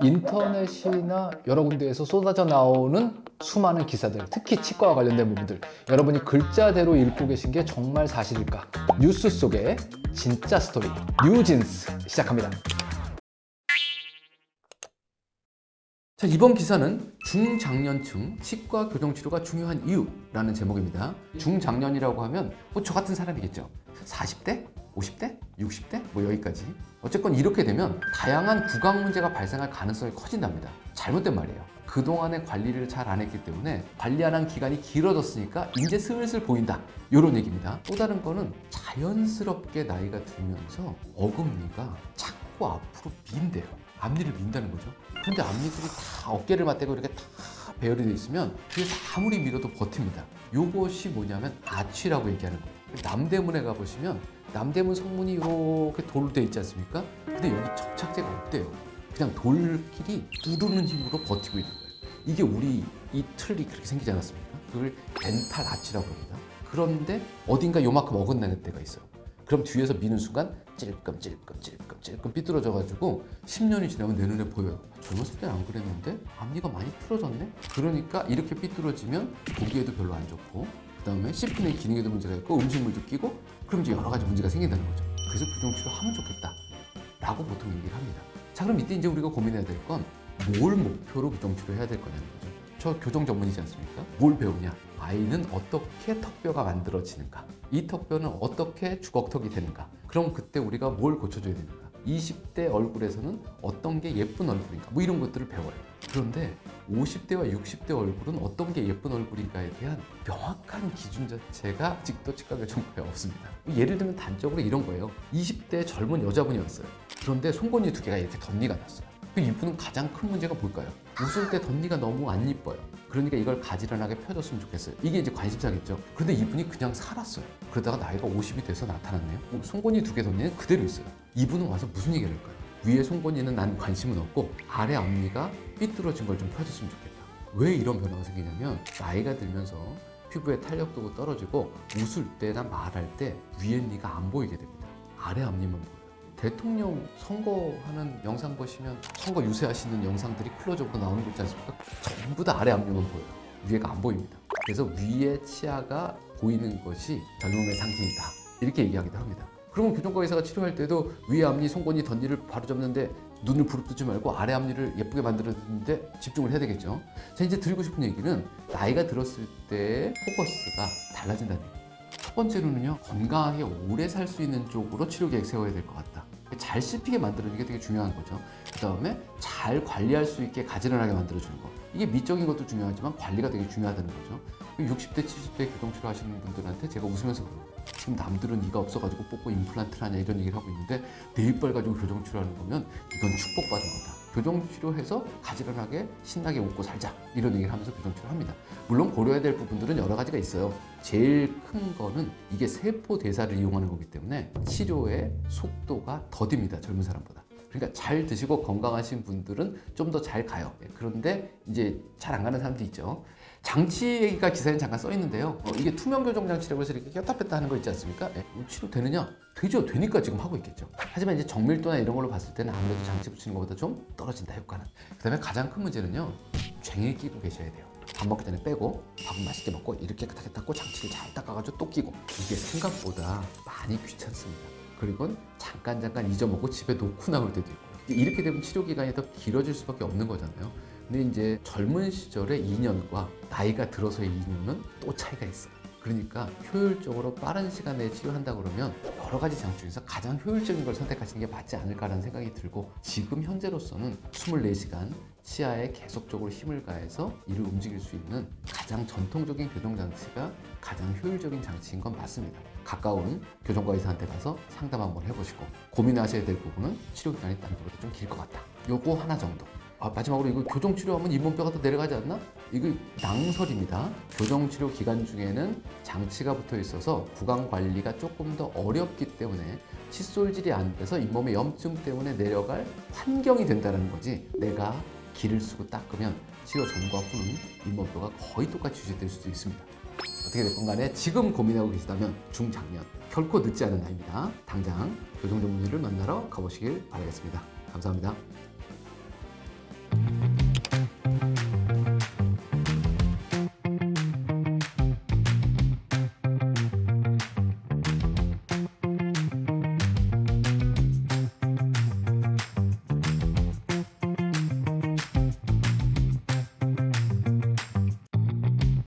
인터넷이나 여러 군데에서 쏟아져 나오는 수많은 기사들, 특히 치과와 관련된 부분들, 여러분이 글자대로 읽고 계신 게 정말 사실일까? 뉴스 속의 진짜 스토리, 뉴진스 시작합니다. 자, 이번 기사는 중장년층 치과 교정치료가 중요한 이유라는 제목입니다. 중장년이라고 하면 뭐 저 같은 사람이겠죠. 40대? 50대? 60대? 뭐 여기까지. 어쨌건 이렇게 되면 다양한 구강 문제가 발생할 가능성이 커진답니다. 잘못된 말이에요. 그동안의 관리를 잘 안 했기 때문에 관리 안 한 기간이 길어졌으니까 이제 슬슬 보인다, 이런 얘기입니다. 또 다른 거는 자연스럽게 나이가 들면서 어금니가 자꾸 앞으로 민대요. 앞니를 민다는 거죠. 근데 앞니들이 다 어깨를 맞대고 이렇게 다 배열이 돼 있으면 뒤에서 아무리 밀어도 버팁니다. 요것이 뭐냐면 아취라고 얘기하는 거예요. 남대문에 가보시면 남대문 성문이 이렇게 돌로 돼 있지 않습니까? 근데 여기 접착제가 없대요. 그냥 돌끼리 누르는 힘으로 버티고 있는 거예요. 이게 우리 이 틀이 그렇게 생기지 않았습니까? 그걸 덴탈 아치라고 합니다. 그런데 어딘가 요만큼 어긋나는 때가 있어요. 그럼 뒤에서 미는 순간 찔끔찔끔 삐뚤어져가지고 10년이 지나면 내 눈에 보여요. 젊었을 때는 안 그랬는데 앞니가 많이 풀어졌네? 그러니까 이렇게 삐뚤어지면 보기에도 별로 안 좋고, 그 다음에 씹히는 기능에도 문제가 있고 음식물도 끼고, 그럼 이제 여러 가지 문제가 생긴다는 거죠. 그래서 교정치료 하면 좋겠다 라고 보통 얘기를 합니다. 자, 그럼 이때 이제 우리가 고민해야 될 건 뭘 목표로 교정치료 해야 될 거냐는 거죠. 저 교정 전문이지 않습니까? 뭘 배우냐? 아이는 어떻게 턱뼈가 만들어지는가? 이 턱뼈는 어떻게 주걱턱이 되는가? 그럼 그때 우리가 뭘 고쳐줘야 되는가? 20대 얼굴에서는 어떤 게 예쁜 얼굴인가? 뭐 이런 것들을 배워요. 그런데 50대와 60대 얼굴은 어떤 게 예쁜 얼굴인가에 대한 명확한 기준 자체가 아직도 치과 교정과에 없습니다. 예를 들면 단적으로 이런 거예요. 20대 젊은 여자분이었어요. 그런데 송곳니 2개가 이렇게 덧니가 났어요. 이분은 가장 큰 문제가 뭘까요? 웃을 때 덧니가 너무 안 이뻐요. 그러니까 이걸 가지런하게 펴줬으면 좋겠어요. 이게 이제 관심사겠죠. 그런데 이분이 그냥 살았어요. 그러다가 나이가 50이 돼서 나타났네요. 송곳니 2개 덧니는 그대로 있어요. 이분은 와서 무슨 얘기를 할까요? 위에 송곳니는 난 관심은 없고 아래 앞니가 삐뚤어진 걸 좀 펴줬으면 좋겠다. 왜 이런 변화가 생기냐면 나이가 들면서 피부의 탄력도가 떨어지고 웃을 때나 말할 때 위에 니가 안 보이게 됩니다. 아래 앞니만 보여요. 대통령 선거하는 영상 보시면 선거 유세하시는 영상들이 클로즈업으로 나오는 거 있지 않습니까? 전부 다 아래 앞니만 보여요. 위에가 안 보입니다. 그래서 위에 치아가 보이는 것이 젊음의 상징이다, 이렇게 얘기하기도 합니다. 그러면 교정과 의사가 치료할 때도 위에 앞니, 송곳니, 덧니를 바로 잡는데 눈을 부릅뜨지 말고 아래 앞니를 예쁘게 만들었는데 집중을 해야 되겠죠. 자, 이제 드리고 싶은 얘기는 나이가 들었을 때 포커스가 달라진다는 얘기예요. 첫 번째로는요, 건강하게 오래 살 수 있는 쪽으로 치료 계획 세워야 될 것 같다. 잘 씹히게 만들어주는 게 되게 중요한 거죠. 그 다음에 잘 관리할 수 있게 가지런하게 만들어주는 거. 이게 미적인 것도 중요하지만 관리가 되게 중요하다는 거죠. 60대, 70대 교정치료 하시는 분들한테 제가 웃으면서 그럽니다. 지금 남들은 이가 없어가지고 뽑고 임플란트를 하냐 이런 얘기를 하고 있는데 내 이빨 가지고 교정치료하는 거면 이건 축복받은 거다. 교정치료해서 가지런하게 신나게 웃고 살자, 이런 얘기를 하면서 교정치료를 합니다. 물론 고려해야 될 부분들은 여러 가지가 있어요. 제일 큰 거는 이게 세포 대사를 이용하는 거기 때문에 치료의 속도가 더딥니다, 젊은 사람보다. 그러니까 잘 드시고 건강하신 분들은 좀 더 잘 가요. 그런데 이제 잘 안 가는 사람도 있죠. 장치 얘기가 기사에 잠깐 써 있는데요. 이게 투명 교정 장치라고 해서 이렇게 꼈다 뺐다 하는 거 있지 않습니까? 치료 되느냐? 되죠. 되니까 지금 하고 있겠죠. 하지만 이제 정밀도나 이런 걸로 봤을 때는 아무래도 장치 붙이는 것보다 좀 떨어진다, 효과는. 그 다음에 가장 큰 문제는요, 쟁일 끼고 계셔야 돼요. 밥 먹기 전에 빼고 밥은 맛있게 먹고 이렇게 깨끗하게 닦고 장치를 잘 닦아가지고 또 끼고. 이게 생각보다 많이 귀찮습니다. 그리고 잠깐 잊어먹고 집에 놓고 나올 때도 있고. 이렇게 되면 치료 기간이 더 길어질 수밖에 없는 거잖아요. 근데 이제 젊은 시절의 2년과 나이가 들어서의 2년은 또 차이가 있어요. 그러니까 효율적으로 빠른 시간 내에 치료한다 그러면 여러 가지 장치 중에서 가장 효율적인 걸 선택하시는 게 맞지 않을까라는 생각이 들고, 지금 현재로서는 24시간 치아에 계속적으로 힘을 가해서 이를 움직일 수 있는 가장 전통적인 교정장치가 가장 효율적인 장치인 건 맞습니다. 가까운 교정과 의사한테 가서 상담 한번 해보시고, 고민하셔야 될 부분은 치료 기간이 남들보다 좀 길 것 같다, 요거 하나 정도. 마지막으로 이거 교정치료하면 잇몸뼈가 더 내려가지 않나? 이거 낭설입니다. 교정치료 기간 중에는 장치가 붙어 있어서 구강 관리가 조금 더 어렵기 때문에 칫솔질이 안 돼서 잇몸의 염증 때문에 내려갈 환경이 된다는 거지, 내가 기를 쓰고 닦으면 치료 전과 후는 잇몸뼈가 거의 똑같이 유지될 수도 있습니다. 어떻게 됐건 간에 지금 고민하고 계시다면 중장년, 결코 늦지 않은 나이입니다. 당장 교정 전문의를 만나러 가보시길 바라겠습니다. 감사합니다.